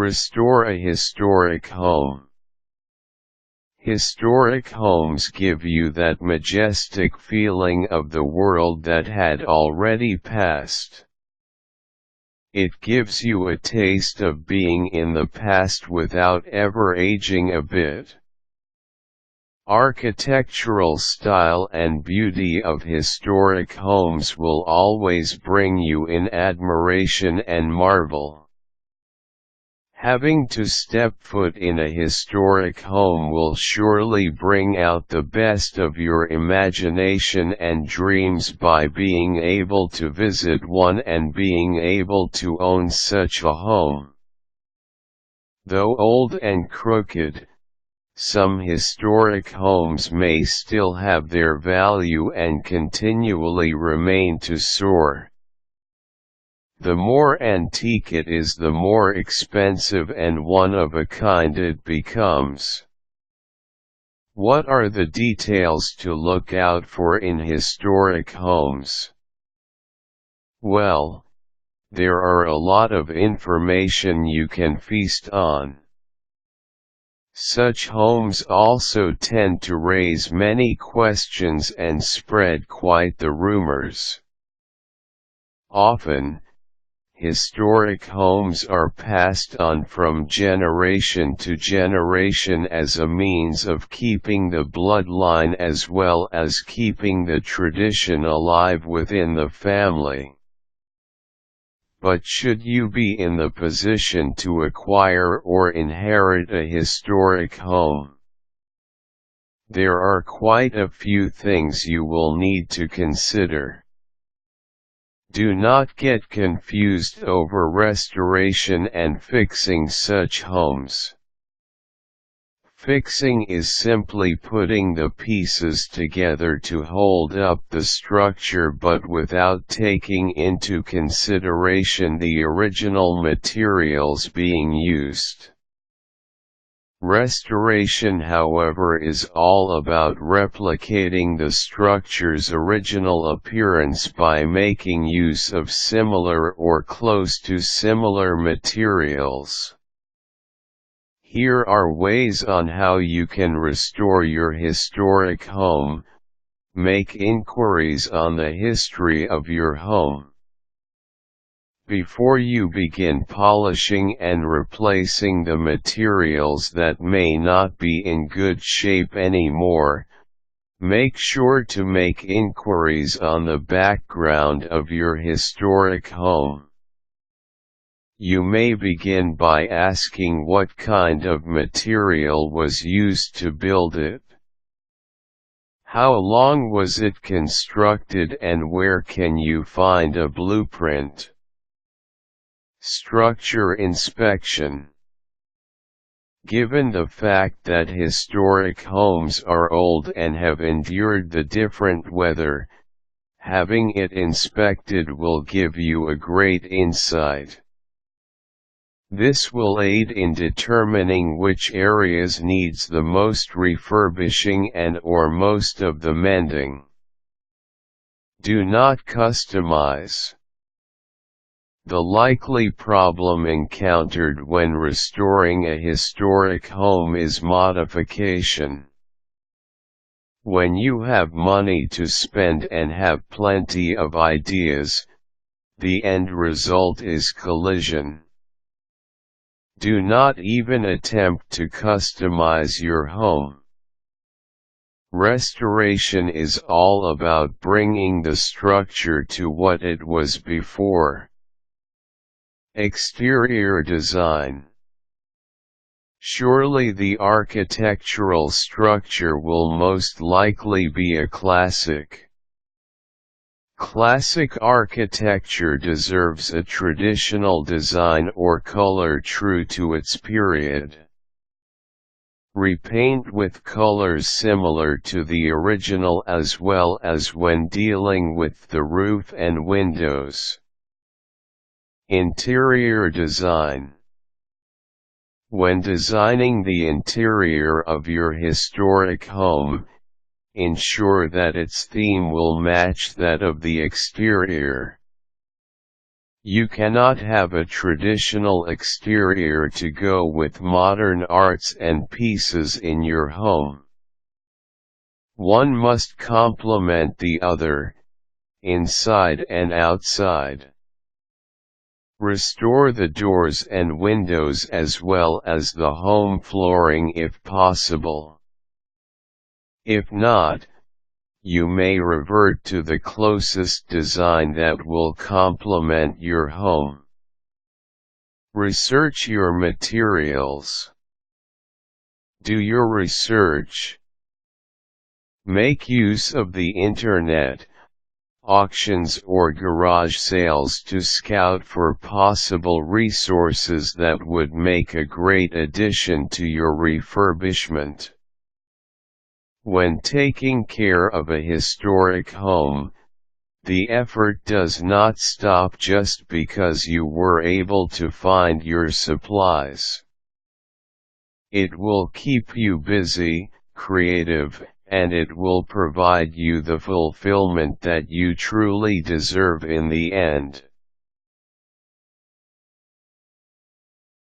Restore a historic home. Historic homes give you that majestic feeling of the world that had already passed. It gives you a taste of being in the past without ever aging a bit. Architectural style and beauty of historic homes will always bring you in admiration and marvel. Having to step foot in a historic home will surely bring out the best of your imagination and dreams by being able to visit one and being able to own such a home. Though old and crooked, some historic homes may still have their value and continually remain to soar. The more antique it is, the more expensive and one-of-a-kind it becomes. What are the details to look out for in historic homes? Well, there are a lot of information you can feast on. Such homes also tend to raise many questions and spread quite the rumors. Often, historic homes are passed on from generation to generation as a means of keeping the bloodline as well as keeping the tradition alive within the family. But should you be in the position to acquire or inherit a historic home, there are quite a few things you will need to consider. Do not get confused over restoration and fixing such homes. Fixing is simply putting the pieces together to hold up the structure but without taking into consideration the original materials being used. Restoration, however, is all about replicating the structure's original appearance by making use of similar or close to similar materials. Here are ways on how you can restore your historic home. Make inquiries on the history of your home. Before you begin polishing and replacing the materials that may not be in good shape anymore, make sure to make inquiries on the background of your historic home. You may begin by asking what kind of material was used to build it. How long was it constructed and where can you find a blueprint? Structure inspection. Given the fact that historic homes are old and have endured the different weather, having it inspected will give you a great insight. This will aid in determining which areas needs the most refurbishing and/or most of the mending. Do not customize. The likely problem encountered when restoring a historic home is modification. When you have money to spend and have plenty of ideas, the end result is collision. Do not even attempt to customize your home. Restoration is all about bringing the structure to what it was before. Exterior design. Surely the architectural structure will most likely be a classic. Classic architecture deserves a traditional design or color true to its period. Repaint with colors similar to the original as well as when dealing with the roof and windows. Interior design. When designing the interior of your historic home, ensure that its theme will match that of the exterior. You cannot have a traditional exterior to go with modern arts and pieces in your home. One must complement the other, inside and outside. Restore the doors and windows as well as the home flooring if possible. If not, you may revert to the closest design that will complement your home. Research your materials. Do your research. Make use of the internet, auctions or garage sales to scout for possible resources that would make a great addition to your refurbishment. When taking care of a historic home, the effort does not stop just because you were able to find your supplies. It will keep you busy, creative, and it will provide you the fulfillment that you truly deserve in the end.